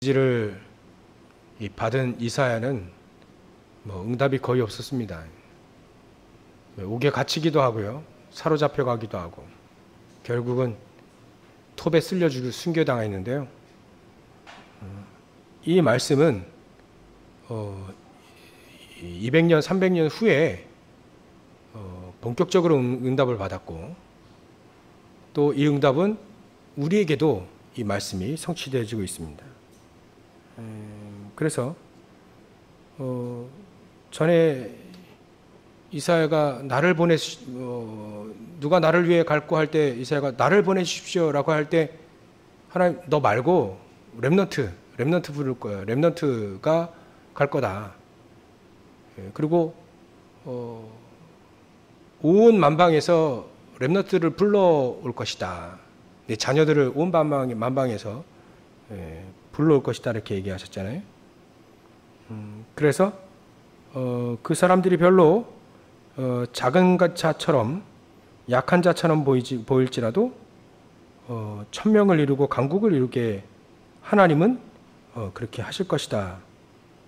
지를 받은 이사야는 응답이 거의 없었습니다. 옥에 갇히기도 하고요, 사로잡혀 가기도 하고, 결국은 톱에 쓸려 순교당했는데요. 이 말씀은 200년, 300년 후에 본격적으로 응답을 받았고, 또 이 응답은 우리에게도 이 말씀이 성취되어지고 있습니다. 그래서 전에 이사야가 나를 누가 나를 위해 갈고 할 때 이사야가 나를 보내주십시오라고 할 때, 하나님 너 말고 렘넌트 부를 거야. 렘넌트가 갈 거다. 그리고 온 만방에서 렘넌트를 불러올 것이다. 내 자녀들을 온 만방에서 불러올 것이다, 이렇게 얘기하셨잖아요. 그래서 그 사람들이 별로 작은 자처럼, 약한 자처럼 보일지라도 천명을 이루고 강국을 이루게 하나님은 그렇게 하실 것이다,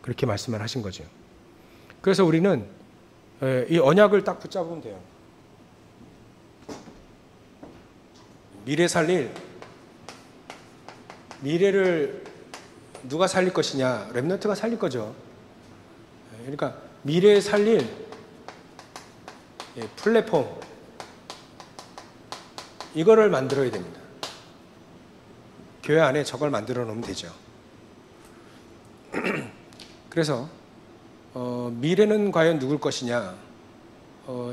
그렇게 말씀을 하신 거죠. 그래서 우리는 이 언약을 딱 붙잡으면 돼요. 미래를 누가 살릴 것이냐? 렘넌트가 살릴 거죠. 그러니까 미래에 살릴 플랫폼, 이거를 만들어야 됩니다. 교회 안에 저걸 만들어 놓으면 되죠. 그래서 미래는 과연 누굴 것이냐?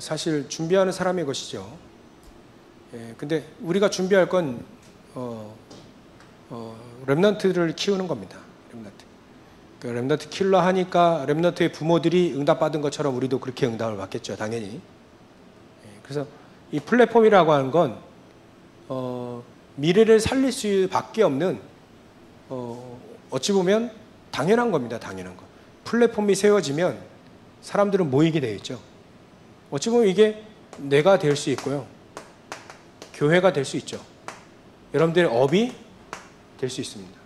사실 준비하는 사람의 것이죠. 근데 우리가 준비할 건 렘넌트를 키우는 겁니다. 렘넌트 키우려 하니까 렘넌트의 부모들이 응답받은 것처럼 우리도 그렇게 응답을 받겠죠, 당연히. 그래서 이 플랫폼이라고 하는 건 미래를 살릴 수밖에 없는, 어찌 보면 당연한 겁니다. 당연한 거. 플랫폼이 세워지면 사람들은 모이게 되어 있죠. 어찌 보면 이게 내가 될 수 있고요, 교회가 될 수 있죠. 여러분들의 업이 될 수 있습니다.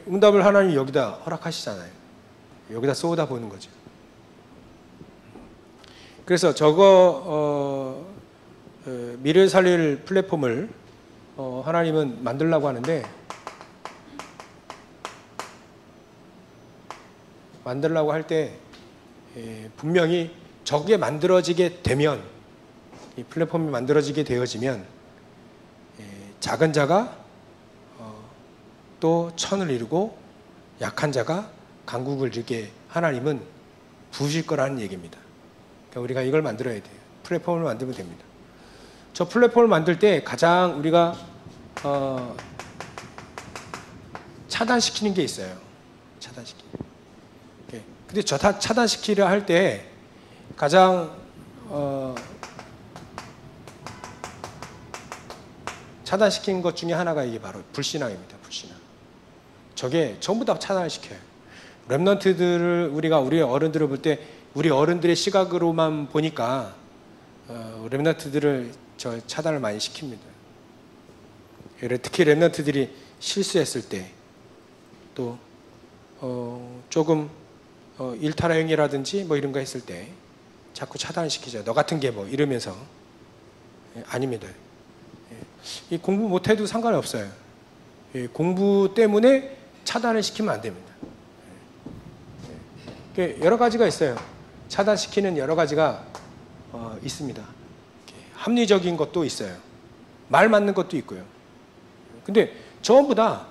응답을 하나님이 여기다 허락하시잖아요. 여기다 쏟아 보는 거죠. 그래서 미래를 살릴 플랫폼을 하나님은 만들려고 하는데, 만들려고 할 때 분명히 저게 만들어지게 되면, 이 플랫폼이 만들어지게 되어지면 작은 자가 또 천을 이루고 약한 자가 강국을 이루게 하나님은 부으실 거라는 얘기입니다. 그러니까 우리가 이걸 만들어야 돼요. 플랫폼을 만들면 됩니다. 저 플랫폼을 만들 때 가장 우리가 차단시키는 게 있어요. 근데 저 차단시키려 할 때 가장 차단시킨 것 중에 하나가 이게 바로 불신앙입니다. 불신앙. 저게 전부 다 차단을 시켜요. 렘넌트들을 우리 어른들을 볼 때, 우리 어른들의 시각으로만 보니까 렘넌트들을 차단을 많이 시킵니다. 특히 렘넌트들이 실수했을 때, 또 조금 일탈행위라든지 이런 거 했을 때 자꾸 차단시키죠. 너 같은 게 이러면서. 아닙니다. 이 공부 못해도 상관이 없어요. 공부 때문에 차단을 시키면 안 됩니다. 여러 가지가 있어요. 차단시키는 여러 가지가 있습니다. 합리적인 것도 있어요. 말 맞는 것도 있고요. 근데 전부 다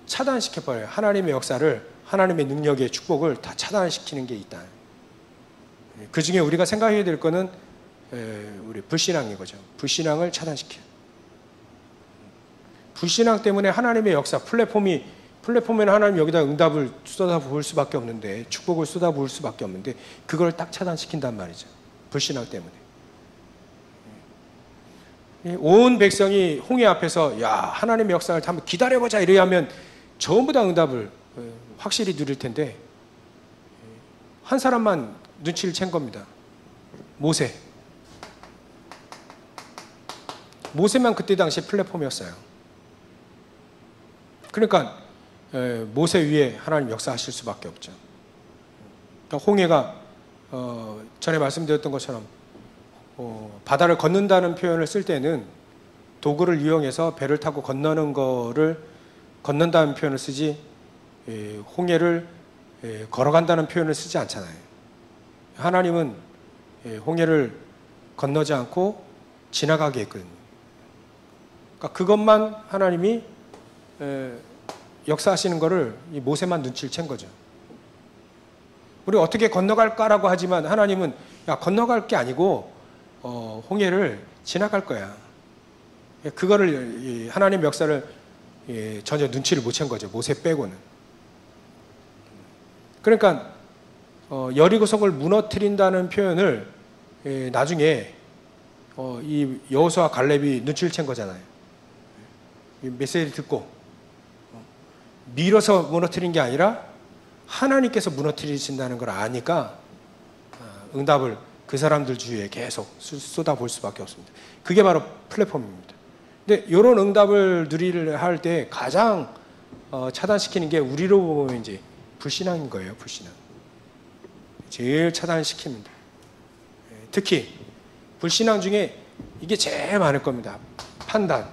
차단시켜버려요. 하나님의 역사를, 하나님의 능력의 축복을 다 차단시키는 게 있다. 그 중에 우리가 생각해야 될 거는 우리 불신앙인 거죠. 불신앙을 차단시켜요. 불신앙 때문에 하나님의 역사, 플랫폼에는 하나님 여기다 응답을 쏟아부을 수밖에 없는데, 축복을 쏟아부을 수밖에 없는데, 그걸 딱 차단시킨단 말이죠. 불신앙 때문에. 온 백성이 홍해 앞에서 하나님의 역사를 한번 기다려보자 이래야 하면 전부 다 응답을 확실히 누릴 텐데, 한 사람만 눈치를 챈 겁니다. 모세만 그때 당시에 플랫폼이었어요. 그러니까 모세 위에 하나님 역사하실 수밖에 없죠. 그러니까 홍해가 전에 말씀드렸던 것처럼 바다를 걷는다는 표현을 쓸 때는 도구를 이용해서 배를 타고 건너는 거를 걷는다는 표현을 쓰지 홍해를 걸어간다는 표현을 쓰지 않잖아요. 하나님은 홍해를 건너지 않고 지나가게 했거든요. 그러니까 그것만 하나님이 역사하시는 거를 이 모세만 눈치를 챈 거죠. 우리 어떻게 건너갈까라고 하지만 하나님은 야, 건너갈 게 아니고 홍해를 지나갈 거야. 그거를 하나님 역사를 전혀 눈치를 못 챈 거죠. 모세 빼고는. 그러니까 여리고성을 무너뜨린다는 표현을 나중에 이 여호수아 갈렙이 눈치를 챈 거잖아요. 메시지를 듣고 밀어서 무너뜨린 게 아니라 하나님께서 무너뜨리신다는 걸 아니까 응답을 그 사람들 주위에 계속 쏟아볼 수밖에 없습니다. 그게 바로 플랫폼입니다. 근데 이런 응답을 누리를 할 때 가장 차단시키는 게 우리로 보면 이제 불신앙인 거예요. 불신앙. 제일 차단시킵니다. 특히 불신앙 중에 이게 제일 많을 겁니다. 판단.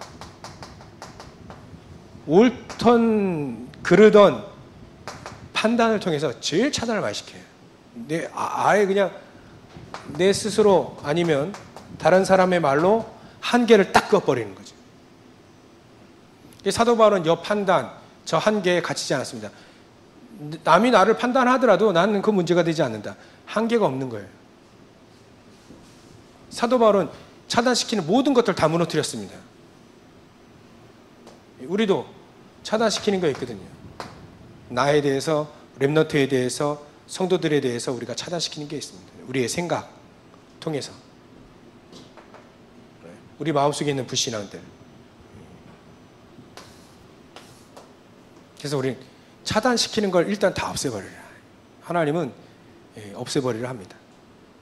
옳던 그르던 판단을 통해서 제일 차단을 많이 시켜요. 아예 그냥 내 스스로 아니면 다른 사람의 말로 한계를 딱 그어버리는 거죠. 사도 바울은 여 판단, 저 한계에 갇히지 않았습니다. 남이 나를 판단하더라도 나는 그 문제가 되지 않는다. 한계가 없는 거예요. 사도 바울은 차단시키는 모든 것들 다 무너뜨렸습니다. 우리도 차단시키는 거 있거든요. 나에 대해서, 렘넌트에 대해서, 성도들에 대해서 우리가 차단시키는 게 있습니다. 우리의 생각 통해서. 우리 마음속에 있는 불신앙들. 그래서 우리는 차단시키는 걸 일단 다 없애버리라. 하나님은 없애버리려 합니다.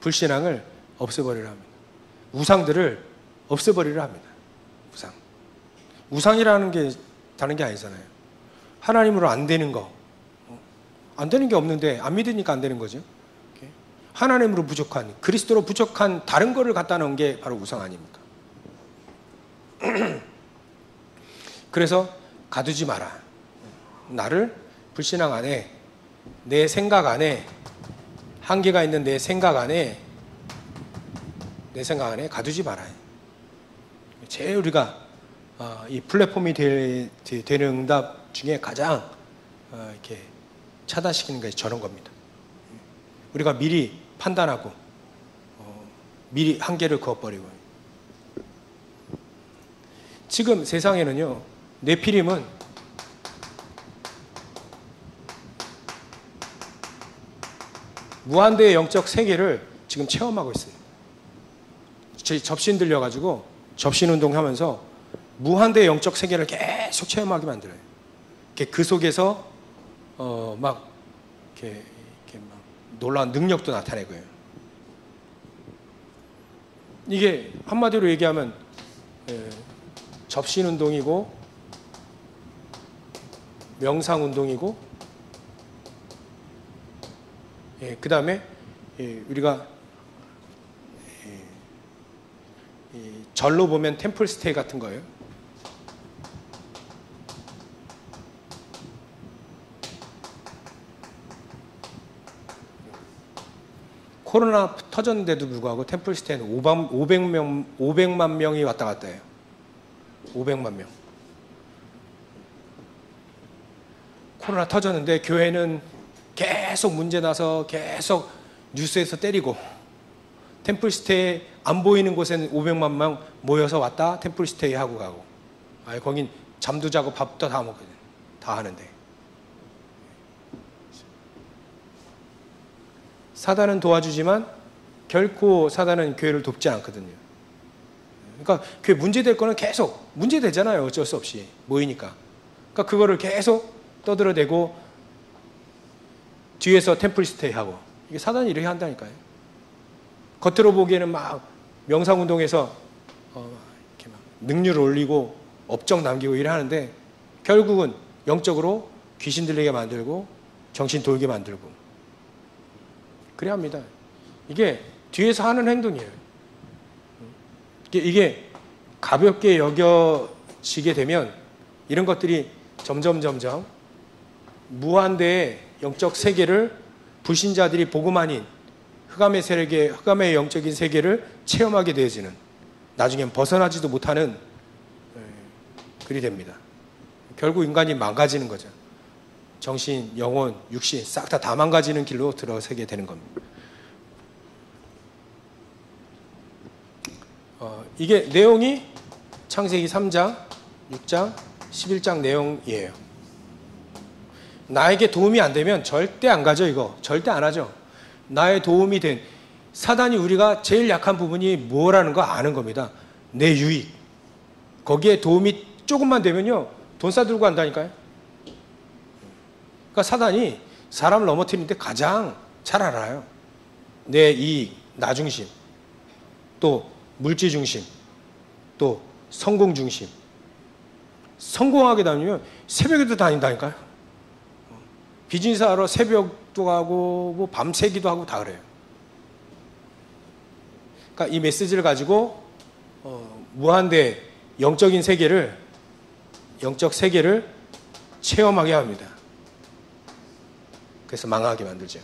불신앙을 없애버리려 합니다. 우상들을 없애버리려 합니다. 우상이라는 게 다른 게 아니잖아요. 하나님으로 안 되는 거. 안 되는 게 없는데 안 믿으니까 안 되는 거죠. 하나님으로 부족한, 그리스도로 부족한 다른 거를 갖다 놓은 게 바로 우상 아닙니까? 그래서 가두지 마라. 나를 불신앙 안에, 내 생각 안에, 한계가 있는 내 생각 안에 가두지 말아요. 제일 우리가 이 플랫폼이 되는 응답 중에 가장 이렇게 차단시키는 것이 저런 겁니다. 우리가 미리 판단하고 미리 한계를 그어버리고. 지금 세상에는요, 네피림은 무한대의 영적 세계를 지금 체험하고 있어요. 접신 들려가지고 접신 운동하면서 무한대의 영적 세계를 계속 체험하게 만들어요. 그 속에서 막 이렇게 막 놀라운 능력도 나타내고요. 이게 한마디로 얘기하면 접신 운동이고 명상 운동이고, 그 다음에 우리가 절로 보면 템플 스테이 같은 거예요. 코로나 터졌는데도 불구하고 템플 스테이는 500만 명이 왔다 갔다 해요. 500만 명. 코로나 터졌는데 교회는 계속 문제 나서 계속 뉴스에서 때리고, 템플 스테이 안 보이는 곳에는 500만 명 모여서 왔다 템플 스테이 하고 가고, 거긴 잠도 자고 밥도 다 먹거든. 다 하는데. 사단은 도와주지만 결코 사단은 교회를 돕지 않거든요. 그러니까 교회 문제될 거는 계속 문제되잖아요. 어쩔 수 없이 모이니까. 그러니까 그거를 계속 떠들어대고 뒤에서 템플 스테이 하고, 이게 사단이 이렇게 한다니까요. 겉으로 보기에는 막 명상운동에서 이렇게 막 능률을 올리고 업적 남기고 이래 하는데 결국은 영적으로 귀신 들리게 만들고 정신 돌게 만들고 그래야 합니다. 이게 뒤에서 하는 행동이에요. 이게 가볍게 여겨지게 되면 이런 것들이 점점 무한대의 영적 세계를 불신자들이 복음 아닌 흑암의 세계, 흑암의 영적인 세계를 체험하게 되어지는, 나중엔 벗어나지도 못하는 글이 됩니다. 결국 인간이 망가지는 거죠. 정신, 영혼, 육신 싹 다 망가지는 길로 들어서게 되는 겁니다. 이게 내용이 창세기 3장, 6장, 11장 내용이에요. 나에게 도움이 안 되면 절대 안 가죠. 이거 절대 안 하죠. 나의 도움이 된, 사단이 우리가 제일 약한 부분이 뭐라는 거 아는 겁니다. 내 유익. 거기에 도움이 조금만 되면요 돈 싸들고 한다니까요. 그러니까 사단이 사람을 넘어뜨리는데 가장 잘 알아요. 내 이익, 나 중심, 또 물질 중심, 또 성공 중심. 성공하게 다니면 새벽에도 다닌다니까요. 비즈니스 하러 새벽도 가고 뭐 밤새기도 하고 다 그래요. 그러니까 이 메시지를 가지고 무한대 영적 세계를 체험하게 합니다. 그래서 망하게 만들죠.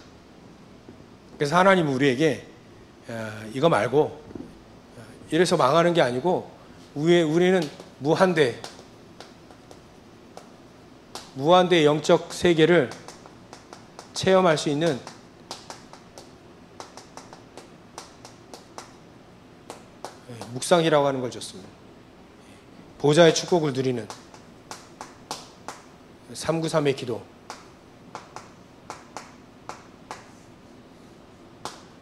그래서 하나님은 우리에게 이거 말고, 이래서 망하는 게 아니고 우리는 무한대 영적 세계를 체험할 수 있는 묵상이라고 하는 걸 줬습니다. 보좌의 축복을 누리는 393의 기도.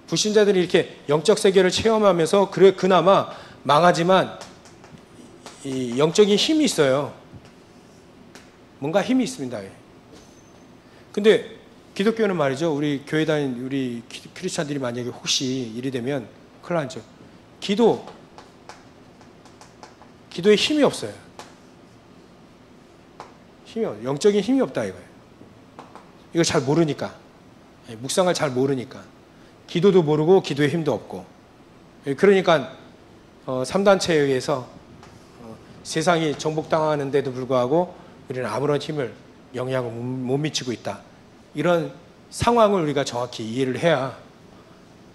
불신자들이 이렇게 영적 세계를 체험하면서 그나마 망하지만 이 영적인 힘이 있어요. 뭔가 힘이 있습니다. 근데 기독교는 말이죠, 우리 교회 다니는 우리 크리스찬들이 만약에 혹시 일이 되면 큰일 나죠. 기도에 힘이 없어요. 영적인 힘이 없다 이거예요. 이걸 잘 모르니까, 묵상을 잘 모르니까, 기도도 모르고 기도의 힘도 없고, 그러니까 3단체에 의해서 세상이 정복당하는데도 불구하고 우리는 아무런 힘을, 영향을 못 미치고 있다. 이런 상황을 우리가 정확히 이해를 해야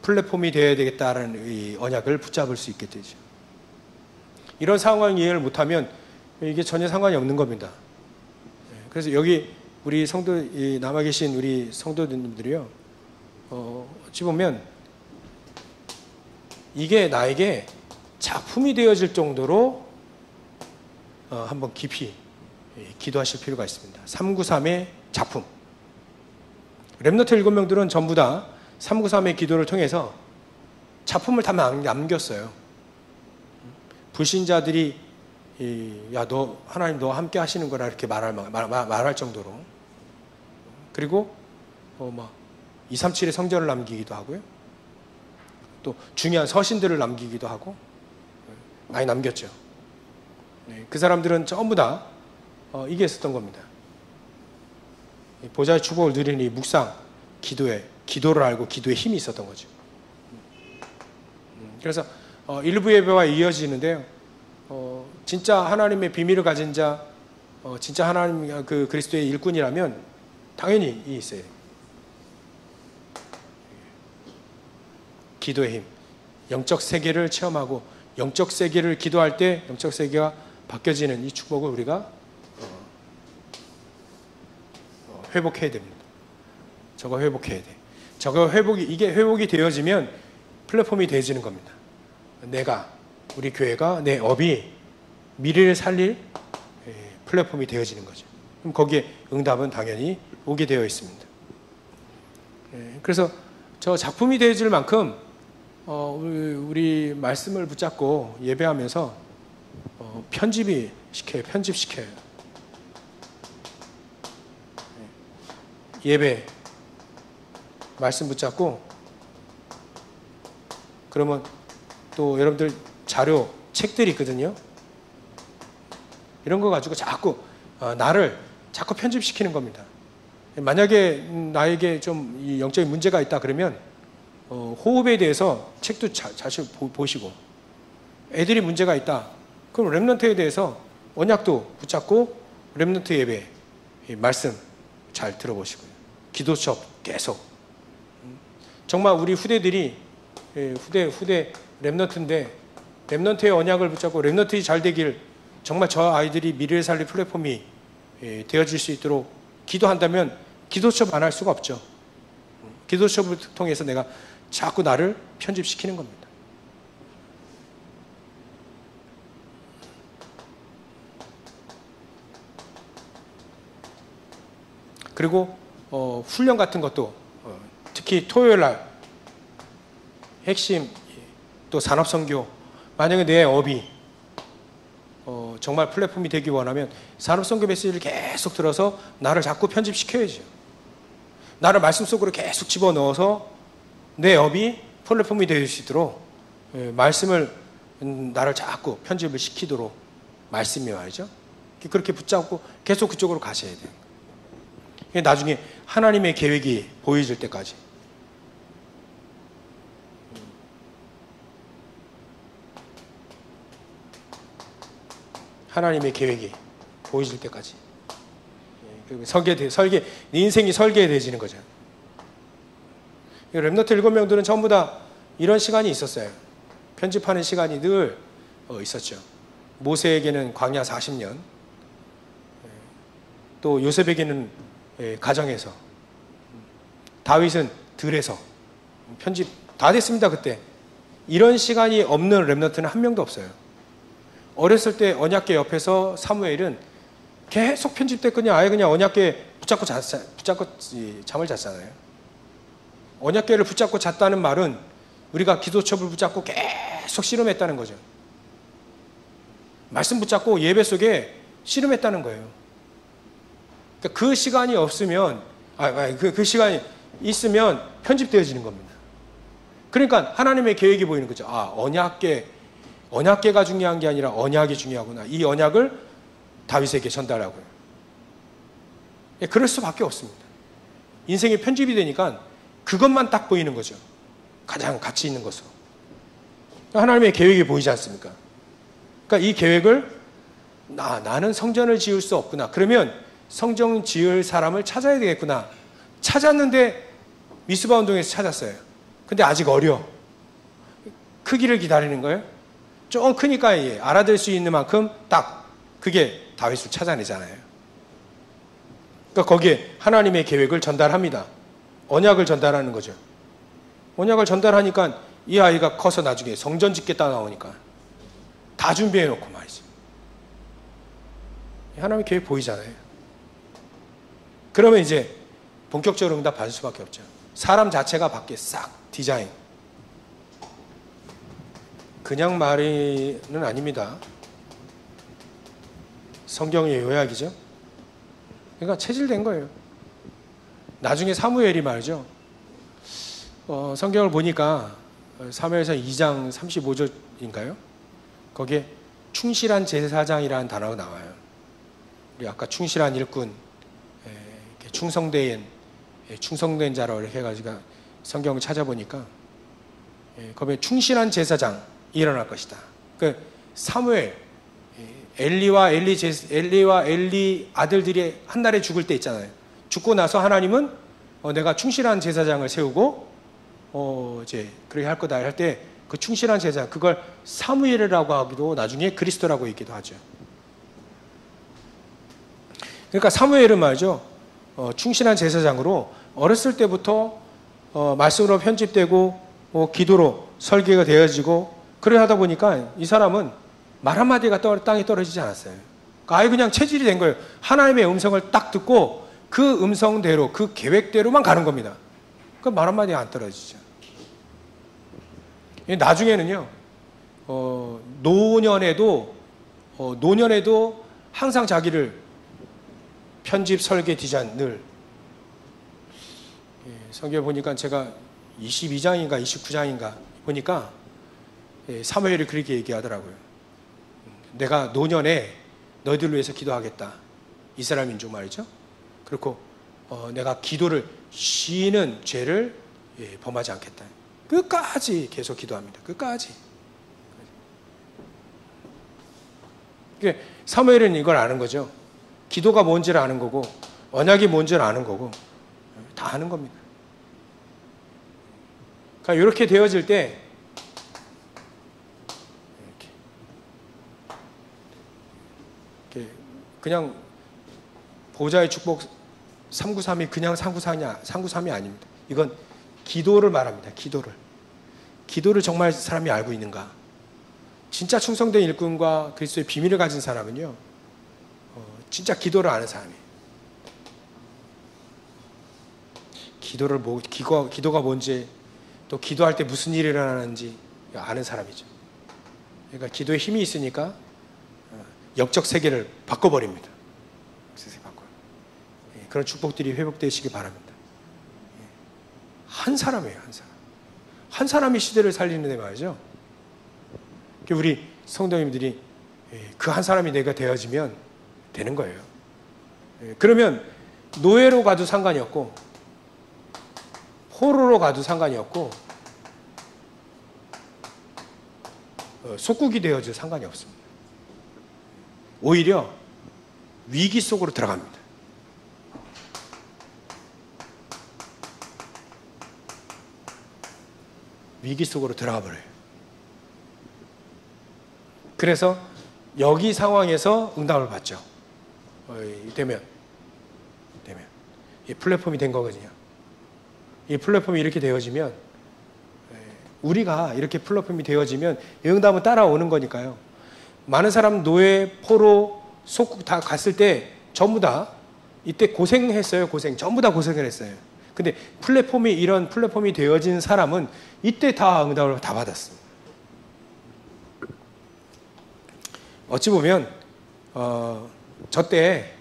플랫폼이 되어야 되겠다라는 이 언약을 붙잡을 수 있게 되죠. 이런 상황을 이해를 못하면 이게 전혀 상관이 없는 겁니다. 그래서 여기 우리 남아 계신 우리 성도님들이요, 어찌 보면 이게 나에게 작품이 되어질 정도로 한번 깊이 기도하실 필요가 있습니다. 393의 작품. 렘넌트 7명들은 전부 다 393의 기도를 통해서 작품을 다 남겼어요. 불신자들이 야, 하나님 너 함께 하시는 거라 이렇게 말할 정도로. 그리고 237의 성전을 남기기도 하고요. 또 중요한 서신들을 남기기도 하고 많이 남겼죠. 그 사람들은 전부 다 이게 있었던 겁니다. 보좌의 축복을 누리는 이 묵상, 기도를 알고 기도에 힘이 있었던 거죠. 그래서 일부 예배와 이어지는데요. 진짜 하나님의 비밀을 가진 자, 진짜 하나님 그 그리스도의 일꾼이라면 당연히 있어요. 기도의 힘, 영적 세계를 체험하고 영적 세계를 기도할 때 영적 세계가 바뀌어지는 이 축복을 우리가 회복해야 됩니다. 저거 회복해야 돼. 이게 회복이 되어지면 플랫폼이 되어지는 겁니다. 우리 교회가, 내 업이 미래를 살릴 플랫폼이 되어지는 거죠. 그럼 거기에 응답은 당연히 오게 되어 있습니다. 그래서 저 작품이 되어질 만큼 우리 말씀을 붙잡고 예배하면서 편집시켜요. 예배 말씀 붙잡고, 그러면 또 여러분들 자료, 책들이 있거든요. 이런 거 가지고 자꾸 나를 자꾸 편집시키는 겁니다. 만약에 나에게 좀 이 영적인 문제가 있다 그러면 호흡에 대해서 책도 자주 보시고, 애들이 문제가 있다 그럼 렘넌트에 대해서 언약도 붙잡고 렘넌트 예배 말씀 잘 들어보시고요. 기도 수업 계속. 정말 우리 후대들이 후대 렘넌트인데 렘넌트의 언약을 붙잡고 렘넌트가 잘 되길, 정말 저 아이들이 미래를 살릴 플랫폼이 되어질 수 있도록 기도한다면 기도 수업 안 할 수가 없죠. 기도 수업을 통해서 내가 자꾸 나를 편집시키는 겁니다. 그리고 훈련 같은 것도 특히 토요일 날 핵심 또 산업선교, 만약에 내 업이 정말 플랫폼이 되기 원하면 산업선교 메시지를 계속 들어서 나를 자꾸 편집시켜야죠. 나를 말씀 속으로 계속 집어넣어서 내 업이 플랫폼이 될 수 있도록 말씀을 나를 자꾸 편집을 시키도록 말씀이 말이죠. 그렇게 붙잡고 계속 그쪽으로 가셔야 돼요. 나중에 하나님의 계획이 보여질 때까지. 하나님의 계획이 보여질 때까지. 네 인생이 설계되어지는 거죠. 렘넌트 7명들은 전부 다 이런 시간이 있었어요. 편집하는 시간이 늘 있었죠. 모세에게는 광야 40년, 또 요셉에게는 가정에서, 다윗은 들에서 편집 다 됐습니다. 그때 이런 시간이 없는 렘넌트는 한 명도 없어요. 어렸을 때 언약궤 옆에서 사무엘은 계속 편집됐거든요. 아예 그냥 언약궤 붙잡고 잠을 잤잖아요. 언약궤를 붙잡고 잤다는 말은 우리가 기도첩을 붙잡고 계속 씨름했다는 거죠. 말씀 붙잡고 예배 속에 씨름했다는 거예요. 그러니까 그 시간이 없으면, 그 시간이 있으면 편집되어지는 겁니다. 그러니까 하나님의 계획이 보이는 거죠. 언약궤가 중요한 게 아니라 언약이 중요하구나. 이 언약을 다윗에게 전달하고요. 그럴 수밖에 없습니다. 인생이 편집이 되니까 그것만 딱 보이는 거죠. 가장 가치 있는 것으로. 하나님의 계획이 보이지 않습니까? 그러니까 이 계획을 나는 성전을 지을 수 없구나. 그러면 성전 지을 사람을 찾아야 되겠구나. 찾았는데 미스바 운동에서 찾았어요. 근데 아직 어려. 크기를 기다리는 거예요. 좀 크니까 알아들 수 있는 만큼 딱 그게 다윗을 찾아내잖아요. 그러니까 거기에 하나님의 계획을 전달합니다. 언약을 전달하는 거죠. 언약을 전달하니까 이 아이가 커서 나중에 성전 짓겠다 나오니까 다 준비해 놓고 말이죠. 하나님의 계획 보이잖아요. 그러면 이제 본격적으로 응답 받을 수밖에 없죠. 사람 자체가 밖에 싹 디자인. 그냥 말은 아닙니다. 성경의 요약이죠. 그러니까 체질된 거예요. 나중에 사무엘이 말이죠. 성경을 보니까 사무엘서 2장 35절인가요? 거기에 충실한 제사장이라는 단어가 나와요. 우리 아까 충실한 일꾼, 충성된 자로 이렇게 해가지고 성경을 찾아보니까 거기에 충실한 제사장 일어날 것이다. 그 사무엘, 엘리와 엘리 아들들이 한날에 죽을 때 있잖아요. 죽고 나서 하나님은 내가 충실한 제사장을 세우고 이제 그렇게 할 거다 할 때 그 충실한 제사, 그걸 사무엘이라고 하기도 나중에 그리스도라고 얘기도 하죠. 그러니까 사무엘은 말이죠. 충실한 제사장으로 어렸을 때부터 말씀으로 편집되고 기도로 설계가 되어지고 그래 하다 보니까 이 사람은 말 한마디가 땅에 떨어지지 않았어요. 그러니까 아예 그냥 체질이 된 거예요. 하나님의 음성을 딱 듣고 그 음성대로 그 계획대로만 가는 겁니다. 그 말 한마디가 안 떨어지죠. 나중에는요. 노년에도 항상 자기를 편집, 설계, 디자인 늘 성경에 보니까 제가 22장인가 29장인가 보니까 사무엘이 그렇게 얘기하더라고요. 내가 노년에 너희들을 위해서 기도하겠다. 이스라엘 민족 말이죠. 그리고 내가 기도를 쉬는 죄를 범하지 않겠다. 끝까지 계속 기도합니다. 끝까지. 사무엘은 이걸 아는 거죠. 기도가 뭔지를 아는 거고 언약이 뭔지를 아는 거고 다 아는 겁니다. 그러니까 이렇게 되어질 때 이렇게 그냥 보좌의 축복 393이 그냥 393이 아닙니다. 이건 기도를 말합니다. 기도를 정말 사람이 알고 있는가? 진짜 충성된 일꾼과 그리스도의 비밀을 가진 사람은요, 진짜 기도를 아는 사람이에요. 기도가 뭔지, 또 기도할 때 무슨 일이 일어나는지 아는 사람이죠. 그러니까 기도에 힘이 있으니까 역적 세계를 바꿔버립니다. 그런 축복들이 회복되시기 바랍니다. 한 사람이에요, 한 사람. 한 사람이 시대를 살리는데 말이죠. 우리 성도님들이 그 한 사람이 내가 되어지면 되는 거예요. 그러면 노예로 가도 상관이 없고 포로로 가도 상관이 없고 속국이 되어도 상관이 없습니다. 오히려 위기 속으로 들어갑니다. 위기 속으로 들어가 버려요. 그래서 여기 상황에서 응답을 받죠. 되면 이 플랫폼이 된 거거든요. 이 플랫폼이 이렇게 되어지면 우리가 이렇게 플랫폼이 되어지면 이 응답은 따라오는 거니까요. 많은 사람 노예, 포로, 속국 다 갔을 때 전부 다 이때 고생했어요. 전부 다 고생을 했어요. 근데 이런 플랫폼이 되어진 사람은 이때 다 응답을 다 받았습니다. 어찌 보면 저 때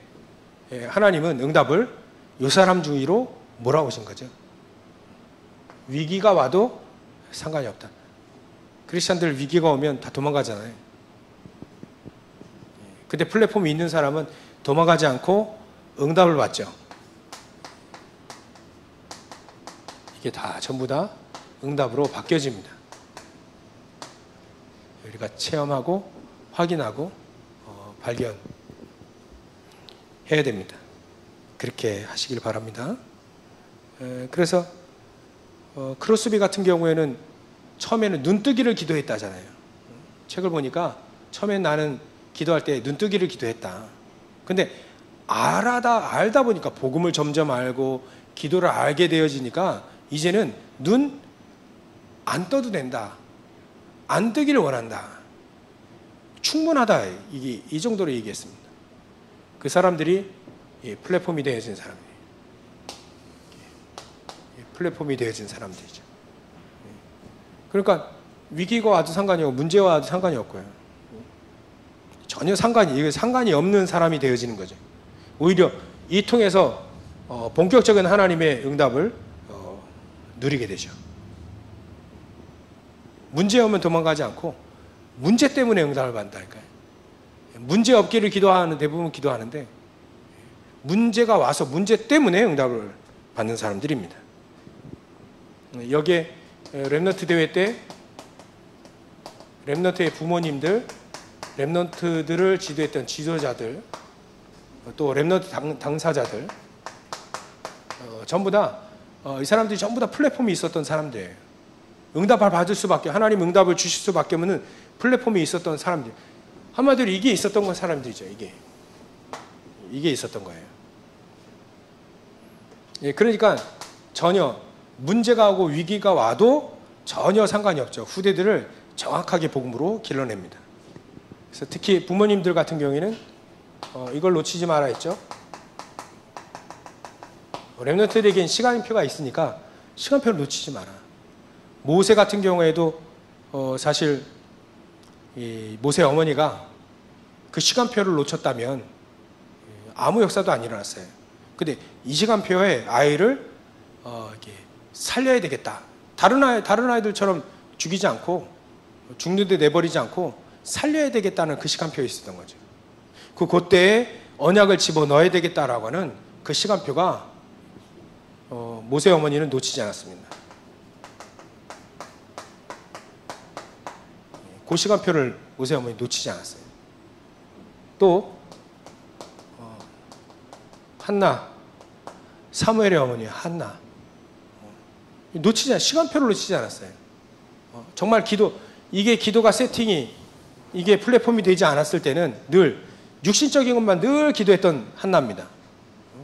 하나님은 응답을 이 사람 중위로 몰아오신 거죠. 위기가 와도 상관이 없다. 크리스찬들 위기가 오면 다 도망가잖아요. 근데 플랫폼이 있는 사람은 도망가지 않고 응답을 받죠. 이게 다 전부 다 응답으로 바뀌어집니다. 우리가 체험하고 확인하고 발견해야 됩니다. 그렇게 하시길 바랍니다. 그래서 크로스비 같은 경우에는 처음에는 눈뜨기를 기도했다잖아요. 책을 보니까 처음엔 나는 기도할 때 눈뜨기를 기도했다. 근데 알다 보니까 복음을 점점 알고 기도를 알게 되어지니까 이제는 눈 안 떠도 된다. 안 뜨기를 원한다. 충분하다. 이 정도로 얘기했습니다. 그 사람들이 플랫폼이 되어진 사람들이에요. 플랫폼이 되어진 사람들이죠. 그러니까 위기가 와도 상관이 없고 문제와 와도 상관이 없고요. 전혀 상관이 없는 사람이 되어지는 거죠. 오히려 이 통해서 본격적인 하나님의 응답을 누리게 되죠. 문제 오면 도망가지 않고 문제 때문에 응답을 받는다니까요. 문제 없기를 기도하는 대부분 기도하는데 문제가 와서 문제 때문에 응답을 받는 사람들입니다. 여기에 렘넌트 대회 때 렘넌트의 부모님들, 렘넌트들을 지도했던 지도자들, 또 렘넌트 당사자들 전부 다 이 사람들이 전부 다 플랫폼이 있었던 사람들이에요. 응답을 받을 수밖에, 하나님 응답을 주실 수밖에 없는 플랫폼이 있었던 사람들. 한마디로 이게 있었던 건 사람들이죠. 이게 있었던 거예요. 그러니까 전혀 문제가 오고 위기가 와도 전혀 상관이 없죠. 후대들을 정확하게 복음으로 길러냅니다. 그래서 특히 부모님들 같은 경우에는 이걸 놓치지 말아 했죠. 렘넌트들에겐 시간표가 있으니까 시간표를 놓치지 마라. 모세 같은 경우에도 사실 이 모세 어머니가 그 시간표를 놓쳤다면 아무 역사도 안 일어났어요. 근데 이 시간표에 아이를 이렇게 살려야 되겠다. 다른 아이들처럼 죽이지 않고 죽는데 내버리지 않고 살려야 되겠다는 그 시간표에 있었던 거죠. 그때에 언약을 집어넣어야 되겠다라고 하는 그 시간표가 모세 어머니는 놓치지 않았습니다. 그 시간표를 모세 어머니 놓치지 않았어요. 또 한나, 사무엘의 어머니 한나 시간표를 놓치지 않았어요. 정말 이게 기도가 세팅이 이게 플랫폼이 되지 않았을 때는 늘 육신적인 것만 늘 기도했던 한나입니다.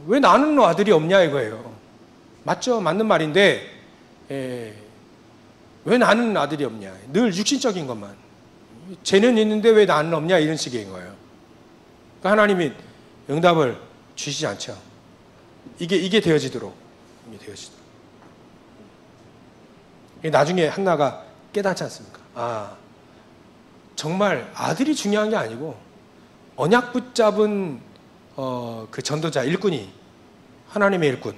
왜 나는 아들이 없냐 이거예요. 맞죠? 맞는 말인데 왜 나는 아들이 없냐. 늘 육신적인 것만. 쟤는 있는데 왜 나는 없냐 이런 식인 거예요. 그러니까 하나님이 응답을 주시지 않죠. 이게 되어지도록. 나중에 한나가 깨닫지 않습니까? 정말 아들이 중요한 게 아니고 언약 붙잡은 그 전도자 일꾼이 하나님의 일꾼,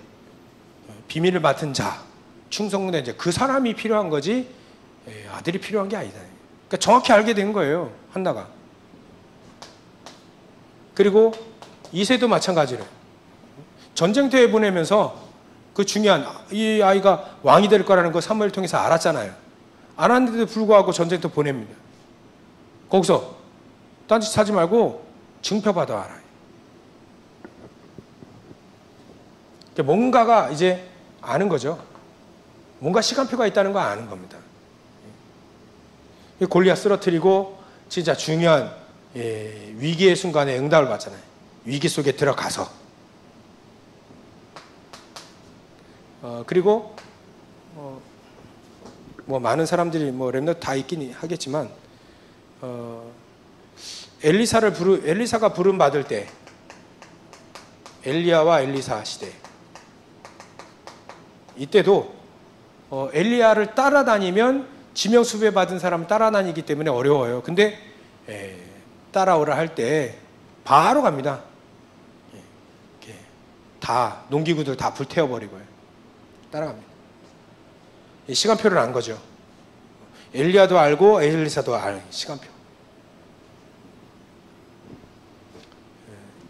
비밀을 맡은 자, 충성된 자, 그 사람이 필요한 거지 아들이 필요한 게 아니다. 그러니까 정확히 알게 된 거예요, 한나가. 그리고 이새도 마찬가지로 전쟁터에 보내면서 그 중요한 이 아이가 왕이 될 거라는 거 사무엘 통해서 알았잖아요. 알았는데도 불구하고 전쟁터 보냅니다. 거기서 딴짓 하지 말고 증표받아 와라. 뭔가가 이제 아는 거죠. 뭔가 시간표가 있다는 거 아는 겁니다. 골리앗 쓰러뜨리고 진짜 중요한 위기의 순간에 응답을 받잖아요. 위기 속에 들어가서. 그리고 뭐 많은 사람들이 렘넌트 다 있긴 하겠지만 엘리사가 부름 받을 때 엘리야와 엘리사 시대 이때도 엘리야를 따라다니면 지명수배 받은 사람 따라다니기 때문에 어려워요. 근데 따라오라 할 때 바로 갑니다. 다 농기구들 다 불태워버리고요. 따라갑니다. 시간표를 안 거죠. 엘리야도 알고 엘리사도 알 시간표.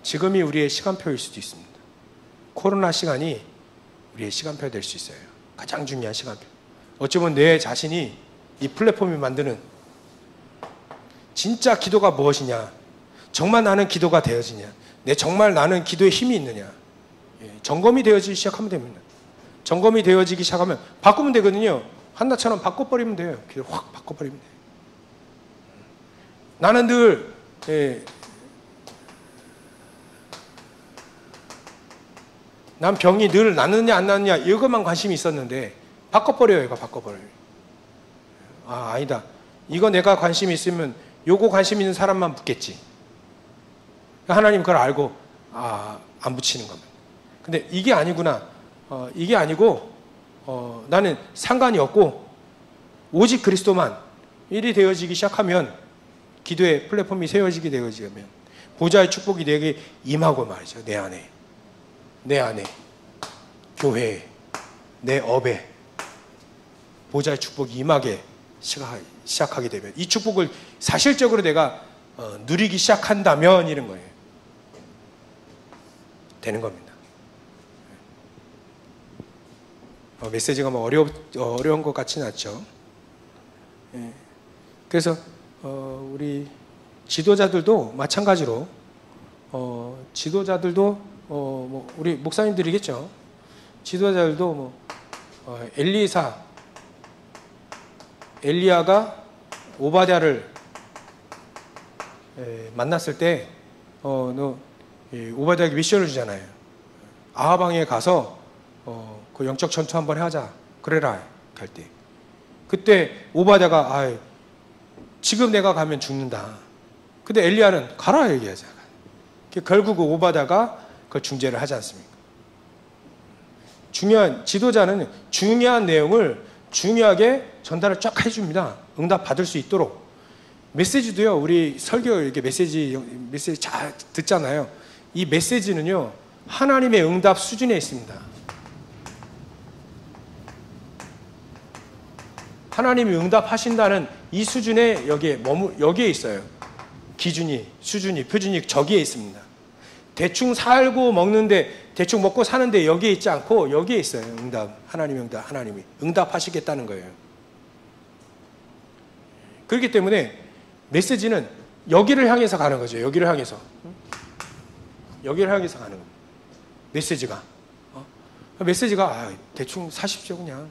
지금이 우리의 시간표일 수도 있습니다. 코로나 시간이 우리의 시간표가 될 수 있어요. 가장 중요한 시간표. 어찌 보면 내 자신이 이 플랫폼이 만드는 진짜 기도가 무엇이냐, 정말 나는 기도가 되어지냐, 정말 나는 기도에 힘이 있느냐, 점검이 되어지기 시작하면 됩니다. 점검이 되어지기 시작하면 바꾸면 되거든요. 한나처럼 바꿔버리면 돼요. 기도 확 바꿔버리면 돼요. 나는 늘 난 병이 늘 낫느냐 안 낫느냐 이것만 관심이 있었는데 바꿔버려요. 이거 바꿔버려요. 아니다. 이거 내가 관심이 있으면 요거 관심 있는 사람만 붙겠지. 하나님 그걸 알고 안 붙이는 겁니다. 근데 이게 아니구나. 이게 아니고 나는 상관이 없고 오직 그리스도만 일이 되어지기 시작하면 기도의 플랫폼이 세워지게 되어지면 보좌의 축복이 내게 임하고 말이죠. 내 안에 교회에 내 업에 보좌의 축복이 임하게 시작하게 되면 이 축복을 사실적으로 내가 누리기 시작한다면 이런 거예요. 되는 겁니다. 메시지가 뭐 어려운 것 같지는 않죠. 그래서 우리 지도자들도 마찬가지로 지도자들도 뭐 우리 목사님들이겠죠. 지도자들도 뭐 엘리야가 오바댜를 만났을 때 오바댜에게 미션을 주잖아요. 아하방에 가서 그 영적 전투 한번 하자. 그래라 갈 때. 그때 오바댜가 지금 내가 가면 죽는다. 근데 엘리야는 가라 얘기하자. 결국 오바댜가 그걸 중재를 하지 않습니까? 중요한 지도자는 중요한 내용을 중요하게 전달을 쫙 해줍니다. 응답 받을 수 있도록. 메시지도요. 우리 설교 이렇게 메시지 잘 듣잖아요. 이 메시지는요. 하나님의 응답 수준에 있습니다. 하나님이 응답하신다는 이 수준에 여기에 있어요. 기준이, 수준이, 표준이 저기에 있습니다. 대충 살고 먹는데, 대충 먹고 사는데 여기에 있지 않고 여기에 있어요. 응답. 하나님의 응답. 하나님이 응답하시겠다는 거예요. 그렇기 때문에 메시지는 여기를 향해서 가는 거죠. 여기를 향해서. 여기를 향해서 가는 겁니다. 메시지가. 메시지가 대충 사십시오 그냥.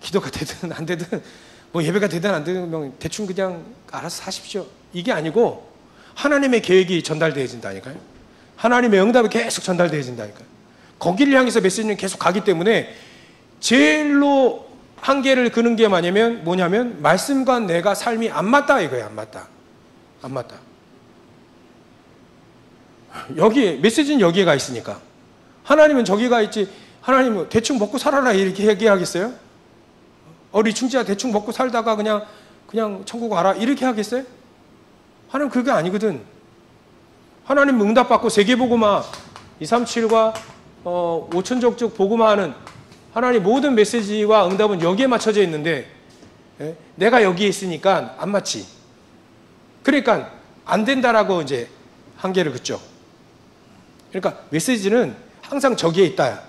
기도가 되든 안 되든 뭐 예배가 되든 안 되든 대충 그냥 알아서 사십시오. 이게 아니고 하나님의 계획이 전달되어진다니까요. 하나님의 응답이 계속 전달되어진다니까요. 거기를 향해서 메시지는 계속 가기 때문에 제일로 한계를 그는 게 뭐냐면 말씀과 내가 삶이 안 맞다 이거예요. 안 맞다. 안 맞다. 여기 메시지는 여기에 가 있으니까. 하나님은 저기 가 있지. 하나님은 대충 먹고 살아라 이렇게 얘기하겠어요? 어리충지야 대충 먹고 살다가 그냥 천국 가라 이렇게 하겠어요? 하나님 그게 아니거든. 하나님 응답받고 세계복음화 237과 5천족족 복음화하는 하나님 모든 메시지와 응답은 여기에 맞춰져 있는데 내가 여기에 있으니까 안 맞지. 그러니까 안 된다라고 이제 한계를 긋죠. 그러니까 메시지는 항상 저기에 있다.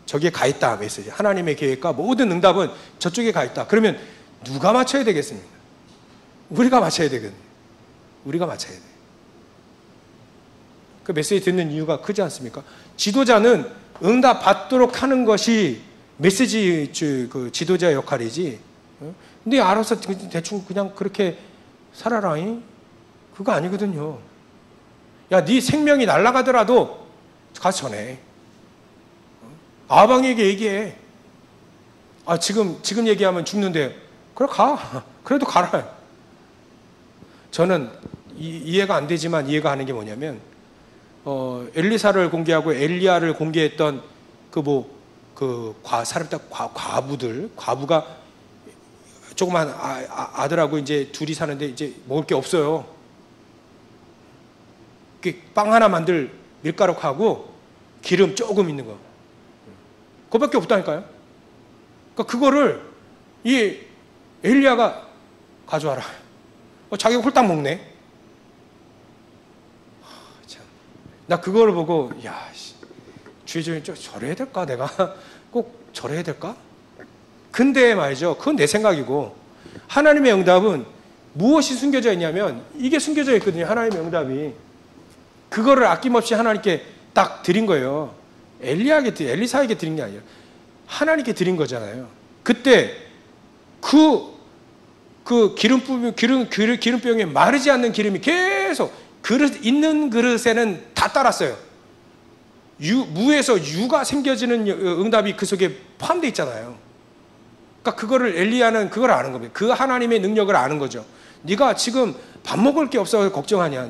저기에 가 있다 메시지. 하나님의 계획과 모든 응답은 저쪽에 가 있다. 그러면 누가 맞춰야 되겠습니까? 우리가 맞춰야 되거든요. 우리가 맞춰야 돼. 그 메시지 듣는 이유가 크지 않습니까? 지도자는 응답 받도록 하는 것이 메시지 그 지도자의 역할이지. 근데 알아서 대충 그냥 그렇게 살아라잉? 그거 아니거든요. 야, 네 생명이 날아가더라도 가서 전해. 아방에게 얘기해. 지금 얘기하면 죽는데. 그래, 가. 그래도 가라. 저는 이해가 안 되지만 이해가 하는 게 뭐냐면, 엘리사를 공개하고 엘리야를 공개했던 과부가 조그만 아들하고 이제 둘이 사는데 이제 먹을 게 없어요. 빵 하나 만들 밀가루하고 기름 조금 있는 거. 그거밖에 없다니까요. 그러니까 그거를 이 엘리야가 가져와라. 자기가 홀딱 먹네. 참. 나 그거를 보고 주의 저래야 될까? 내가 꼭 저래야 될까? 근데 말이죠. 그건 내 생각이고 하나님의 응답은 무엇이 숨겨져 있냐면 이게 숨겨져 있거든요. 하나님의 응답이. 그거를 아낌없이 하나님께 딱 드린 거예요. 엘리사에게 드린 게 아니라 하나님께 드린 거잖아요. 그때 그 기름병에 마르지 않는 기름이 계속 있는 그릇에는 다 따랐어요. 무에서 유가 생겨지는 응답이 그 속에 포함되어 있잖아요. 그러니까 그거를 엘리야는 그걸 아는 겁니다. 그 하나님의 능력을 아는 거죠. 네가 지금 밥 먹을 게 없어서 걱정하냐?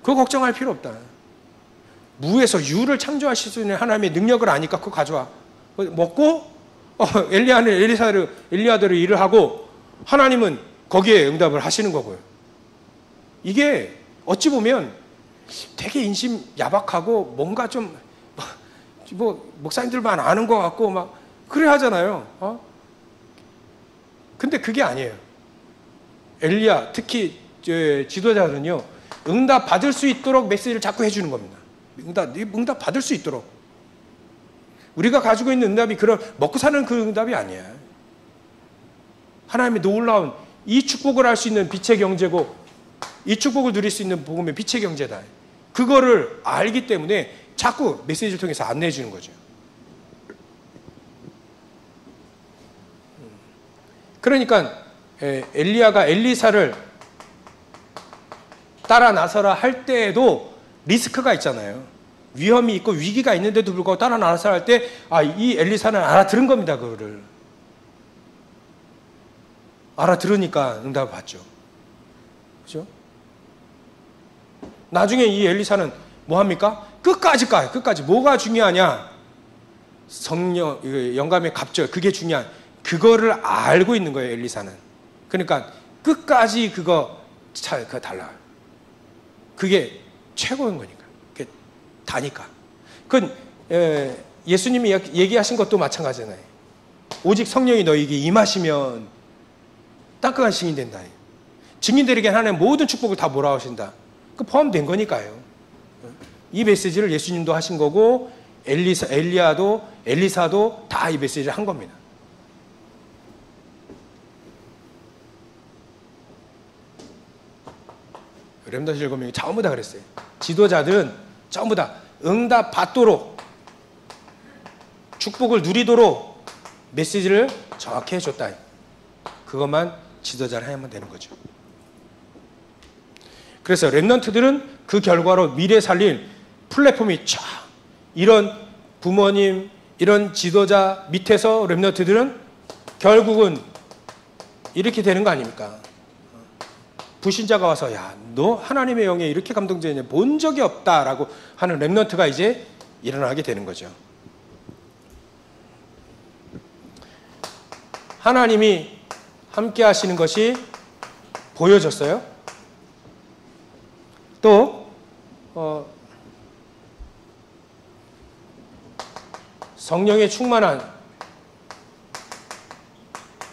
그거 걱정할 필요 없다. 무에서 유를 창조하실 수 있는 하나님의 능력을 아니까 그거 가져와. 먹고 엘리야는 엘리야대로 일을 하고 하나님은 거기에 응답을 하시는 거고요. 이게 어찌 보면 되게 인심 야박하고 뭔가 좀 목사님들만 아는 것 같고 막 그래 하잖아요. 근데 그게 아니에요. 엘리야 특히 지도자들은요 응답 받을 수 있도록 메시지를 자꾸 해주는 겁니다. 응답 받을 수 있도록. 우리가 가지고 있는 응답이 그런 먹고 사는 그 응답이 아니야. 하나님의 놀라운 이 축복을 할 수 있는 빛의 경제고 이 축복을 누릴 수 있는 복음의 빛의 경제다. 그거를 알기 때문에 자꾸 메시지를 통해서 안내해 주는 거죠. 그러니까 엘리야가 엘리사를 따라 나서라 할 때에도 리스크가 있잖아요. 위험이 있고 위기가 있는데도 불구하고 따라 나서라 할 때 이 엘리사는 알아들은 겁니다. 그거를 알아들으니까 응답을 받죠. 그렇죠? 나중에 이 엘리사는 뭐 합니까? 끝까지 가요. 끝까지. 뭐가 중요하냐? 성령, 영감의 갑절, 그게 중요한. 그거를 알고 있는 거예요, 엘리사는. 그러니까 끝까지 그거 달라요. 그게 최고인 거니까. 그게 다니까. 그건 예수님이 얘기하신 것도 마찬가지잖아요. 오직 성령이 너에게 임하시면 땅끝한 증인 된다. 증인들에게 하나님 모든 축복을 다 몰아오신다. 그 포함된 거니까요. 이 메시지를 예수님도 하신 거고 엘리사도 다 이 메시지를 한 겁니다. 렘넌트 7명이 전부 다 그랬어요. 지도자들은 전부 다 응답 받도록 축복을 누리도록 메시지를 정확히 해줬다. 그것만 지도자를 하면 되는 거죠. 그래서 렘넌트들은 그 결과로 미래 살릴 플랫폼이 쫙 이런 부모님 이런 지도자 밑에서 렘넌트들은 결국은 이렇게 되는 거 아닙니까? 불신자가 와서 야, 너 하나님의 영에 이렇게 감동되냐 본 적이 없다라고 하는 렘넌트가 이제 일어나게 되는 거죠. 하나님이 함께 하시는 것이 보여졌어요. 또 성령에 충만한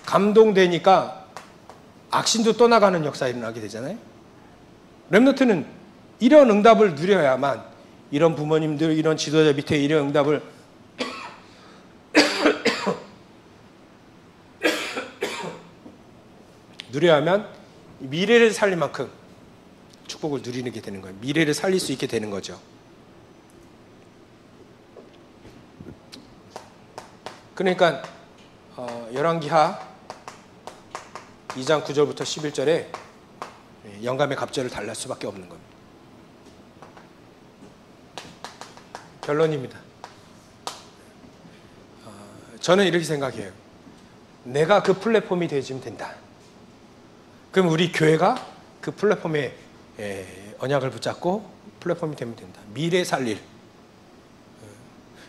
감동되니까 악신도 떠나가는 역사가 일어나게 되잖아요. 렘넌트는 이런 응답을 누려야만 이런 부모님들 이런 지도자 밑에 이런 응답을 누려야만 미래를 살릴 만큼 축복을 누리게 되는 거예요. 미래를 살릴 수 있게 되는 거죠. 그러니까 열왕기하 2장 9절부터 11절에 영감의 갑절을 달랠 수밖에 없는 겁니다. 결론입니다. 저는 이렇게 생각해요. 내가 그 플랫폼이 되어지면 된다. 그럼 우리 교회가 그 플랫폼에 언약을 붙잡고 플랫폼이 되면 된다. 미래 살릴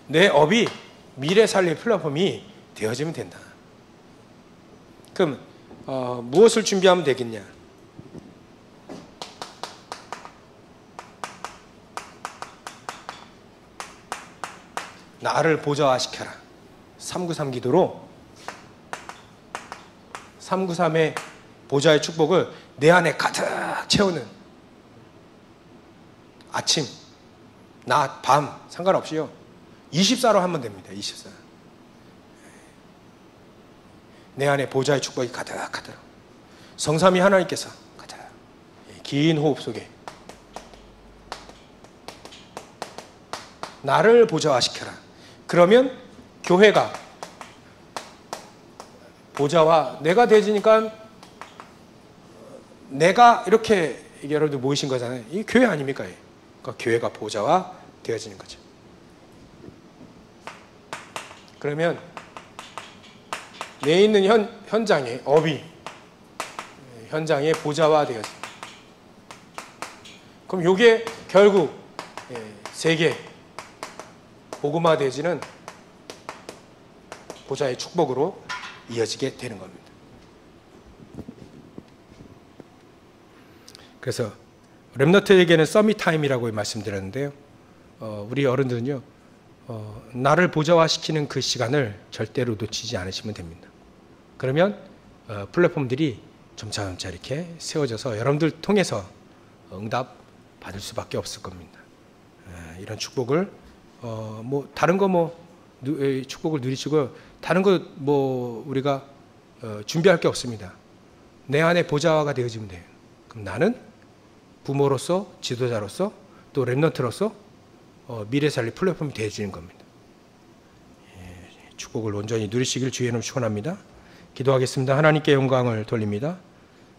내 업이 미래 살릴 플랫폼이 되어지면 된다. 그럼 무엇을 준비하면 되겠냐? 나를 보좌화시켜라. 393 기도로 393의 보좌의 축복을 내 안에 가득 채우는 아침, 낮, 밤 상관없이요. 24로 하면 됩니다. 24. 내 안에 보좌의 축복이 가득하도록 성삼위 하나님께서 가득 긴 호흡 속에 나를 보좌화시켜라. 그러면 교회가 보좌화 내가 되지니까 내가 이렇게 여러분들 모이신 거잖아요. 이 교회 아닙니까? 그러니까 교회가 보좌화 되어지는 거죠. 그러면 내 있는 현장의 업이 현장의 보좌화 되었습니다. 그럼 이게 결국 세계 복음화 되어지는 보좌의 축복으로 이어지게 되는 겁니다. 그래서 렘넌트에게는 서밋 타임이라고 말씀드렸는데요. 우리 어른들은요. 나를 보좌화시키는 그 시간을 절대로 놓치지 않으시면 됩니다. 그러면 플랫폼들이 점차점차 이렇게 세워져서 여러분들 통해서 응답 받을 수밖에 없을 겁니다. 이런 축복을 다른 거 축복을 누리시고 다른 거 우리가 준비할 게 없습니다. 내 안에 보좌화가 되어지면 돼요. 그럼 나는 부모로서 지도자로서 또 렘넌트로서 미래 살릴 플랫폼이 되어지는 겁니다. 축복을 온전히 누리시길 주의 이름으로 축원합니다. 기도하겠습니다. 하나님께 영광을 돌립니다.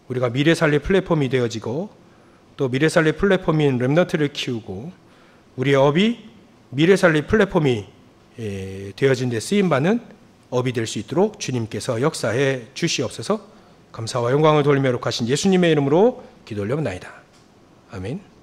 우리가 미래 살릴 플랫폼이 되어지고 또 미래 살릴 플랫폼인 렘넌트를 키우고 우리의 업이 미래 살릴 플랫폼이 되어진 데 쓰임받는 업이 될 수 있도록 주님께서 역사해 주시옵소서. 감사와 영광을 돌리며 하신 예수님의 이름으로 기도 올려옵나이다. 아멘.